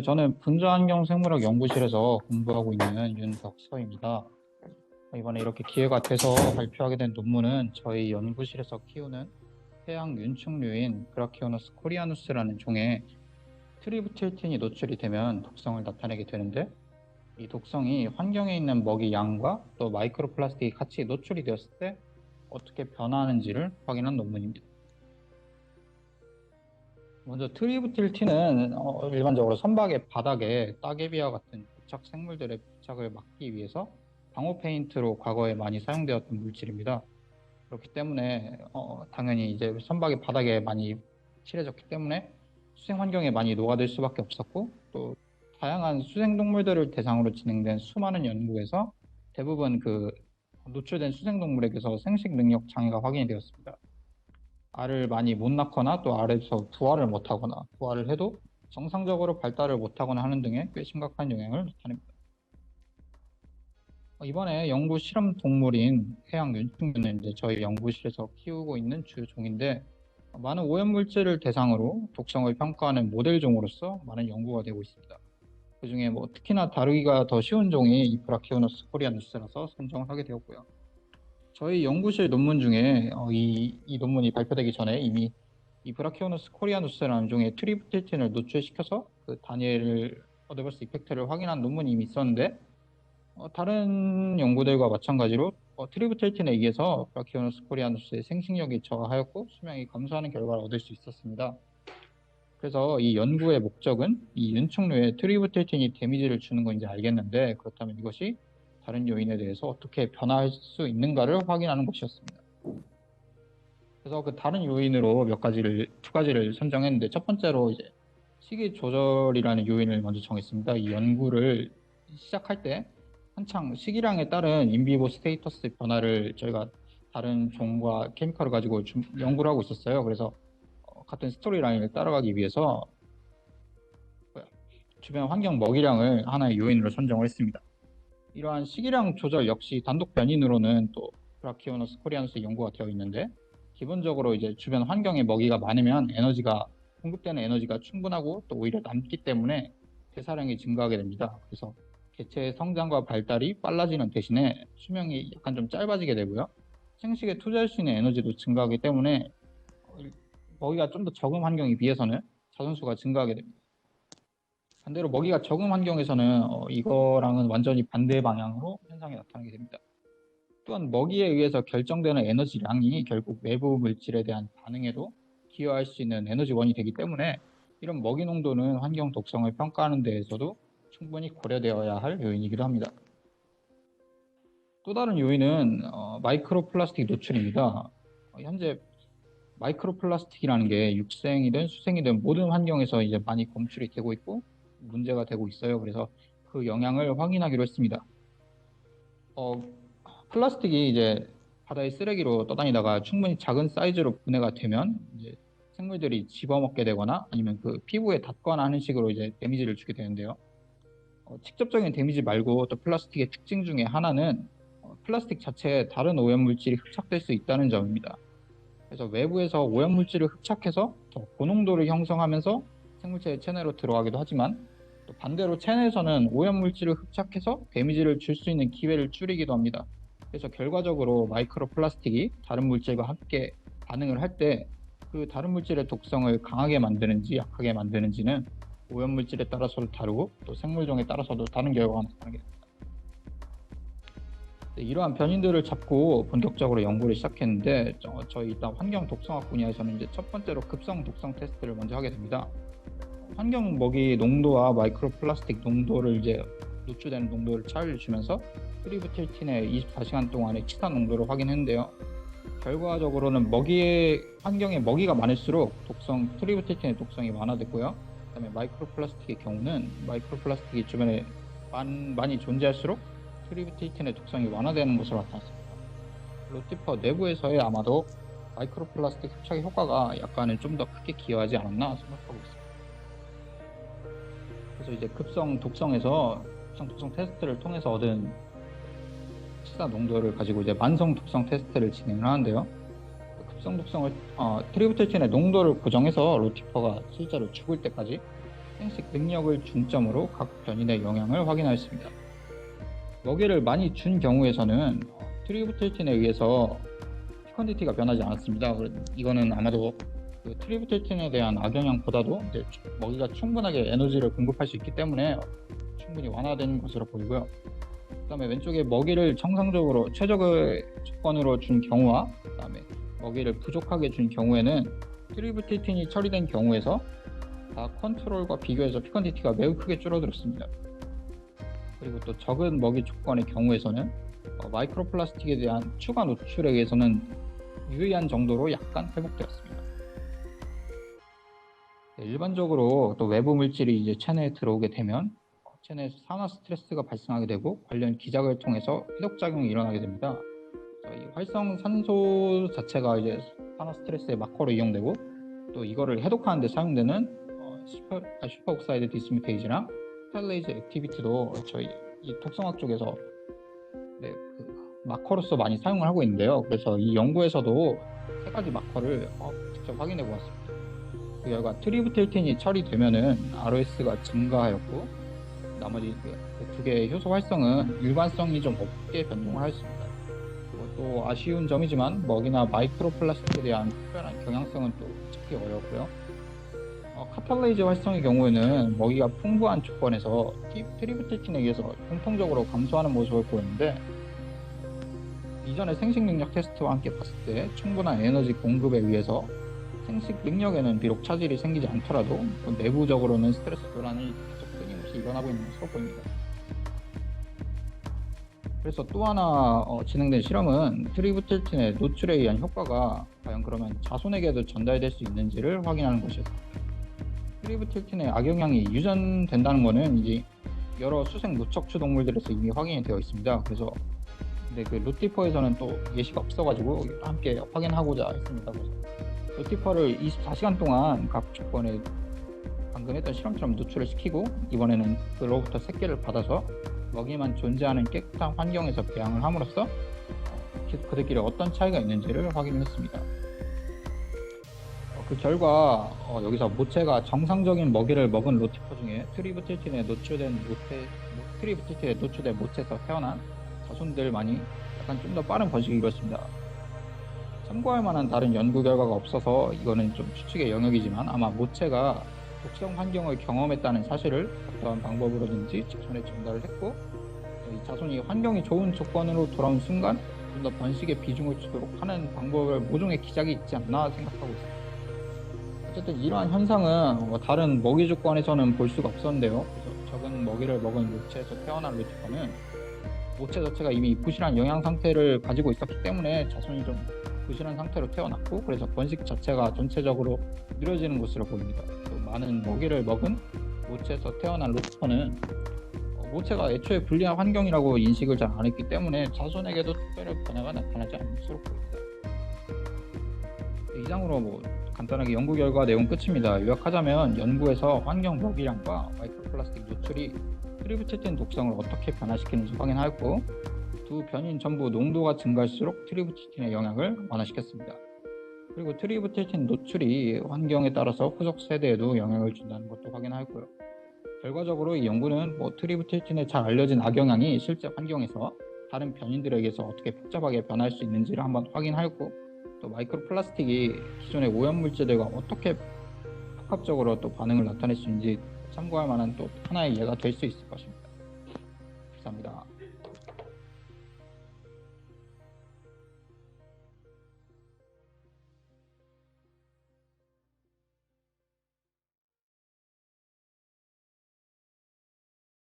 네, 저는 분자환경생물학 연구실에서 공부하고 있는 윤덕서입니다. 이번에 이렇게 기회가 돼서 발표하게 된 논문은 저희 연구실에서 키우는 해양 윤충류인 브라키오너스 코리아누스라는 종에 트리부틸틴이 노출이 되면 독성을 나타내게 되는데, 이 독성이 환경에 있는 먹이 양과 또 마이크로플라스틱이 같이 노출이 되었을 때 어떻게 변화하는지를 확인한 논문입니다. 먼저 트리부틸틴은 일반적으로 선박의 바닥에 따개비와 같은 부착 생물들의 부착을 막기 위해서 방호 페인트로 과거에 많이 사용되었던 물질입니다. 그렇기 때문에 당연히 이제 선박의 바닥에 많이 칠해졌기 때문에 수생 환경에 많이 녹아들 수밖에 없었고, 또 다양한 수생 동물들을 대상으로 진행된 수많은 연구에서 대부분 그 노출된 수생 동물에게서 생식 능력 장애가 확인이 되었습니다. 알을 많이 못 낳거나 또 알에서 부화를 못하거나 부화를 해도 정상적으로 발달을 못하거나 하는 등의 꽤 심각한 영향을 나타냅니다. 이번에 연구 실험 동물인 해양 윤충류는 이제 저희 연구실에서 키우고 있는 주종인데, 많은 오염물질을 대상으로 독성을 평가하는 모델 종으로서 많은 연구가 되고 있습니다. 그중에 특히나 다루기가 더 쉬운 종이 이 브라키오너스 코리아누스라서 선정을 하게 되었고요. 저희 연구실 논문 중에 이 논문이 발표되기 전에 이미 이 브라키오너스 코리아누스라는 종의 트리부틸틴을 노출시켜서 그 다니엘 어드버스 이펙트를 확인한 논문이 이미 있었는데, 다른 연구들과 마찬가지로 트리부틸틴에 의해서 브라키오너스 코리아누스의 생식력이 저하하였고 수명이 감소하는 결과를 얻을 수 있었습니다. 그래서 이 연구의 목적은 이 윤충류에 트리부틸틴이 데미지를 주는 건지 알겠는데, 그렇다면 이것이 다른 요인에 대해서 어떻게 변화할 수 있는가를 확인하는 것이었습니다. 그래서 그 다른 요인으로 두 가지를 선정했는데, 첫 번째로 이제 식이 조절이라는 요인을 먼저 정했습니다. 이 연구를 시작할 때 한창 식이량에 따른 인비보 스테이터스 변화를 저희가 다른 종과 케미컬을 가지고 연구를 하고 있었어요. 그래서 같은 스토리라인을 따라가기 위해서 주변 환경 먹이량을 하나의 요인으로 선정을 했습니다. 이러한 식이량 조절 역시 단독 변인으로는 또 브라키오너스 코리아누스 연구가 되어 있는데, 기본적으로 이제 주변 환경에 먹이가 많으면 공급되는 에너지가 충분하고 또 오히려 남기 때문에 대사량이 증가하게 됩니다. 그래서 개체의 성장과 발달이 빨라지는 대신에 수명이 약간 좀 짧아지게 되고요. 생식에 투자할 수 있는 에너지도 증가하기 때문에 먹이가 좀 더 적은 환경에 비해서는 자손수가 증가하게 됩니다. 반대로 먹이가 적은 환경에서는 이거랑은 완전히 반대 방향으로 현상이 나타나게 됩니다. 또한 먹이에 의해서 결정되는 에너지량이 결국 외부 물질에 대한 반응에도 기여할 수 있는 에너지원이 되기 때문에 이런 먹이 농도는 환경 독성을 평가하는 데에서도 충분히 고려되어야 할 요인이기도 합니다. 또 다른 요인은 마이크로 플라스틱 노출입니다. 현재 마이크로 플라스틱이라는 게 육생이든 수생이든 모든 환경에서 이제 많이 검출이 되고 있고 문제가 되고 있어요. 그래서 그 영향을 확인하기로 했습니다. 플라스틱이 이제 바다의 쓰레기로 떠다니다가 충분히 작은 사이즈로 분해가 되면 이제 생물들이 집어먹게 되거나 아니면 그 피부에 닿거나 하는 식으로 이제 데미지를 주게 되는데요. 직접적인 데미지 말고 또 플라스틱의 특징 중에 하나는 플라스틱 자체에 다른 오염물질이 흡착될 수 있다는 점입니다. 그래서 외부에서 오염물질을 흡착해서 더 고농도를 형성하면서 생물체의 체내로 들어가기도 하지만, 또 반대로 체내에서는 오염물질을 흡착해서 데미지를 줄 수 있는 기회를 줄이기도 합니다. 그래서 결과적으로 마이크로 플라스틱이 다른 물질과 함께 반응을 할 때 그 다른 물질의 독성을 강하게 만드는지 약하게 만드는지는 오염물질에 따라서도 다르고 또 생물종에 따라서도 다른 결과가 나타나게 됩니다. 이러한 변인들을 잡고 본격적으로 연구를 시작했는데, 저희 일단 환경 독성학 분야에서는 이제 첫 번째로 급성 독성 테스트를 먼저 하게 됩니다. 환경 먹이 농도와 마이크로 플라스틱 농도를 이제 노출되는 농도를 차이를 주면서 트리부틸틴의 24시간 동안의 치사 농도를 확인했는데요. 결과적으로는 환경에 먹이가 많을수록 트리부틸틴의 독성이 완화됐고요. 그다음에 마이크로 플라스틱의 경우는 마이크로 플라스틱이 주변에 많이 존재할수록 트리부틸틴의 독성이 완화되는 것으로 나타났습니다. 로티퍼 내부에서의 아마도 마이크로 플라스틱 흡착의 효과가 약간은 좀 더 크게 기여하지 않았나 생각하고 있습니다. 그래서 이제 급성 독성에서 급성 독성 테스트를 통해서 얻은 치사 농도를 가지고 이제 만성 독성 테스트를 진행을 하는데요. 급성 독성을 트리부틸틴의 농도를 고정해서 로티퍼가 실제로 죽을 때까지 생식 능력을 중점으로 각 변인의 영향을 확인하였습니다. 먹이를 많이 준 경우에서는 트리부틸틴에 의해서 피컨디티가 변하지 않았습니다. 이거는 아마도 그 트리부틸틴에 대한 악영향보다도 이제 먹이가 충분하게 에너지를 공급할 수 있기 때문에 충분히 완화된 것으로 보이고요. 그다음에 왼쪽에 먹이를 정상적으로 최적의 조건으로 준 경우와 그다음에 먹이를 부족하게 준 경우에는 트리부틸틴이 처리된 경우에서 다 컨트롤과 비교해서 피컨디티가 매우 크게 줄어들었습니다. 그리고 또 적은 먹이 조건의 경우에서는 마이크로플라스틱에 대한 추가 노출에 의해서는 유의한 정도로 약간 회복되었습니다. 일반적으로 또 외부 물질이 이제 체내에 들어오게 되면 체내에서 산화 스트레스가 발생하게 되고 관련 기작을 통해서 해독작용이 일어나게 됩니다. 이 활성 산소 자체가 이제 산화 스트레스의 마커로 이용되고 또 이거를 해독하는 데 사용되는 슈퍼옥사이드 디스뮤테이즈랑 카탈레이즈 액티비티도 저희 이 독성학 쪽에서 그 마커로서 많이 사용을 하고 있는데요. 그래서 이 연구에서도 세 가지 마커를 직접 확인해 보았습니다. 그 결과 트리부틸틴이 처리되면은 ROS가 증가하였고 나머지 그 두 개의 효소 활성은 일관성이 좀 없게 변동을 하였습니다. 또 아쉬운 점이지만 먹이나 마이크로플라스틱에 대한 특별한 경향성은 또 찾기 어렵고요. 카탈레이즈 활성의 경우에는 먹이가 풍부한 조건에서 트리부틸틴에 의해서 공통적으로 감소하는 모습을 보였는데 이전의 생식 능력 테스트와 함께 봤을 때 충분한 에너지 공급에 의해서 생식 능력에는 비록 차질이 생기지 않더라도 내부적으로는 스트레스 교란이 계속 끊임없이 일어나고 있는 것으로 보입니다. 그래서 또 하나 진행된 실험은 트리부틸틴의 노출에 의한 효과가 과연 그러면 자손에게도 전달될 수 있는지를 확인하는 것이었습니다. 트리부틸틴의 악영향이 유전된다는 것은 이제 여러 수생 무척추 동물들에서 이미 확인이 되어 있습니다. 그래서 근데 그 루티퍼에서는 또 예시가 없어가지고 함께 확인하고자 했습니다. 그래서 루티퍼를 24시간 동안 각 조건에 방금 했던 실험처럼 노출을 시키고 이번에는 그로부터 새끼를 받아서 먹이만 존재하는 깨끗한 환경에서 배양을 함으로써 그들끼리 어떤 차이가 있는지를 확인했습니다. 그 결과 여기서 모체가 정상적인 먹이를 먹은 루티퍼 중에 트리부틸틴에 노출된 모체에서 태어난 자손들만이 약간 좀 더 빠른 번식을 이뤘습니다. 참고할 만한 다른 연구 결과가 없어서 이거는 좀 추측의 영역이지만 아마 모체가 독성 환경을 경험했다는 사실을 어떠한 방법으로든지 자손에 전달을 했고 이 자손이 환경이 좋은 조건으로 돌아온 순간 좀 더 번식의 비중을 주도록 하는 방법을 모종의 기작이 있지 않나 생각하고 있습니다. 어쨌든 이러한 현상은 다른 먹이 조건에서는 볼 수가 없었는데요. 그래서 적은 먹이를 먹은 모체에서 태어난 루티퍼는 모체 자체가 이미 부실한 영양 상태를 가지고 있었기 때문에 자손이 좀 부실한 상태로 태어났고 그래서 번식 자체가 전체적으로 느려지는 것으로 보입니다. 또 많은 먹이를 먹은 모체에서 태어난 루티퍼는 모체가 애초에 불리한 환경이라고 인식을 잘 안 했기 때문에 자손에게도 특별한 변화가 나타나지 않을 것으로 보입니다. 이상으로 간단하게 연구 결과 내용 끝입니다. 요약하자면 연구에서 환경 먹이량과 마이크로플라스틱 노출이 트리부틸틴 독성을 어떻게 변화시키는지 확인하였고 두 변인 전부 농도가 증가할수록 트리부틸틴의 영향을 완화시켰습니다. 그리고 트리부틸틴 노출이 환경에 따라서 후속 세대에도 영향을 준다는 것도 확인하였고요. 결과적으로 이 연구는 트리부틸틴의 잘 알려진 악영향이 실제 환경에서 다른 변인들에게서 어떻게 복잡하게 변할 수 있는지를 한번 확인하였고 또 마이크로플라스틱이 기존의 오염물질들과 어떻게 복합적으로 또 반응을 나타낼 수 있는지 참고할 만한 또 하나의 예가 될 수 있을 것입니다. 감사합니다.